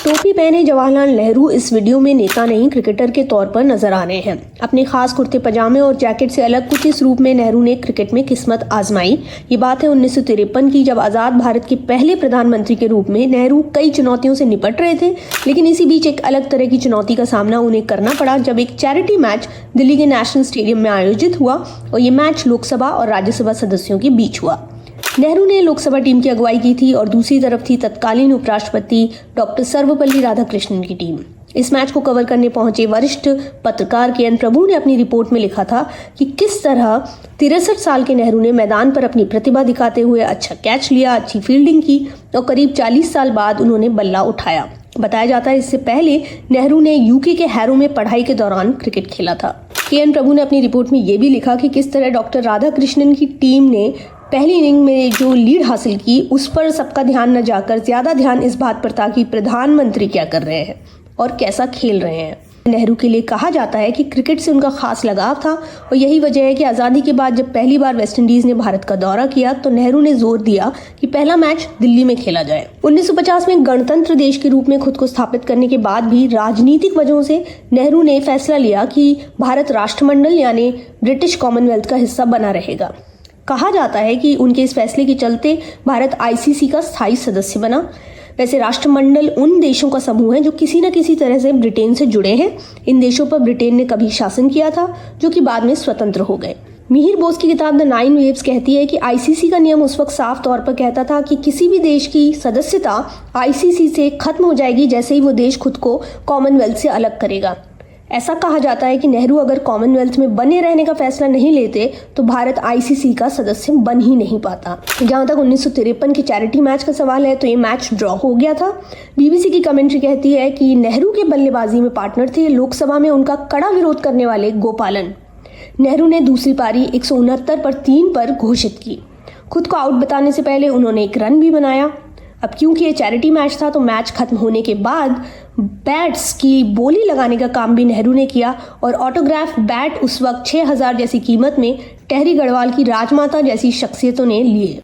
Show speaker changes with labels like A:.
A: टोपी पहने जवाहरलाल नेहरू इस वीडियो में नेता नहीं क्रिकेटर के तौर पर नजर आ रहे हैं। अपने खास कुर्ते पजामे और जैकेट से अलग कुछ इस रूप में नेहरू ने क्रिकेट में किस्मत आजमाई। ये बात है 1953 की, जब आजाद भारत के पहले प्रधानमंत्री के रूप में नेहरू कई चुनौतियों से निपट रहे थे, लेकिन इसी बीच एक अलग तरह की चुनौती का सामना उन्हें करना पड़ा जब एक चैरिटी मैच दिल्ली के नेशनल स्टेडियम में आयोजित हुआ और ये मैच लोकसभा और राज्यसभा सदस्यों के बीच हुआ। नेहरू ने लोकसभा टीम की अगुवाई की थी और दूसरी तरफ थी तत्कालीन उपराष्ट्रपति डॉक्टर सर्वपल्ली राधाकृष्णन की टीम। इस मैच को कवर करने पहुंचे वरिष्ठ पत्रकार के एन प्रभु ने अपनी रिपोर्ट में लिखा था कि किस तरह 63 साल के नेहरू ने मैदान पर अपनी प्रतिभा दिखाते हुए अच्छा कैच लिया, अच्छी फील्डिंग की और करीब 40 साल बाद उन्होंने बल्ला उठाया। बताया जाता है इससे पहले नेहरू ने यूके के हैरो में पढ़ाई के दौरान क्रिकेट खेला था। के एन प्रभु ने अपनी रिपोर्ट में ये भी लिखा कि किस तरह डॉक्टर राधाकृष्णन की टीम ने पहली इनिंग में जो लीड हासिल की उस पर सबका ध्यान न जाकर ज्यादा ध्यान इस बात पर था कि प्रधानमंत्री क्या कर रहे हैं और कैसा खेल रहे हैं। नेहरू के लिए कहा जाता है कि क्रिकेट से उनका खास लगाव था और यही वजह है कि आज़ादी के बाद जब पहली बार वेस्टइंडीज ने भारत का दौरा किया तो नेहरू ने जोर दिया कि पहला मैच दिल्ली में खेला जाए। 1950 में गणतंत्र देश के रूप में खुद को स्थापित करने के बाद भी राजनीतिक वजहों से नेहरू ने फैसला लिया कि भारत राष्ट्रमंडल यानी ब्रिटिश कॉमनवेल्थ का हिस्सा बना रहेगा। कहा जाता है कि उनके इस फैसले के चलते भारत आईसीसी का स्थायी सदस्य बना। वैसे राष्ट्रमंडल उन देशों का समूह है जो किसी न किसी तरह से ब्रिटेन से जुड़े हैं। इन देशों पर ब्रिटेन ने कभी शासन किया था जो कि बाद में स्वतंत्र हो गए। मिहिर बोस की किताब द 9 वेव्स कहती है कि आईसीसी का नियम उस वक्त साफ तौर पर कहता था कि किसी भी देश की सदस्यता आईसीसी से खत्म हो जाएगी जैसे ही वो देश खुद को कॉमनवेल्थ से अलग करेगा। ऐसा कहा जाता है कि नेहरू अगर कॉमनवेल्थ में बने रहने का फैसला नहीं लेते तो भारत आईसीसी का सदस्य बन ही नहीं पाता। जहां तक 1953 के चैरिटी मैच का सवाल है तो ये मैच ड्रॉ हो गया था। बीबीसी की कमेंट्री कहती है कि नेहरू के बल्लेबाजी में पार्टनर थे लोकसभा में उनका कड़ा विरोध करने वाले गोपालन। नेहरू ने दूसरी पारी 169 पर 3 पर घोषित की। खुद को आउट बताने से पहले उन्होंने एक रन भी बनाया। अब क्योंकि ये चैरिटी मैच था तो मैच खत्म होने के बाद बैट्स की बोली लगाने का काम भी नेहरू ने किया और ऑटोग्राफ बैट उस वक्त 6000 जैसी कीमत में टहरी गढ़वाल की राजमाता जैसी शख्सियतों ने लिए।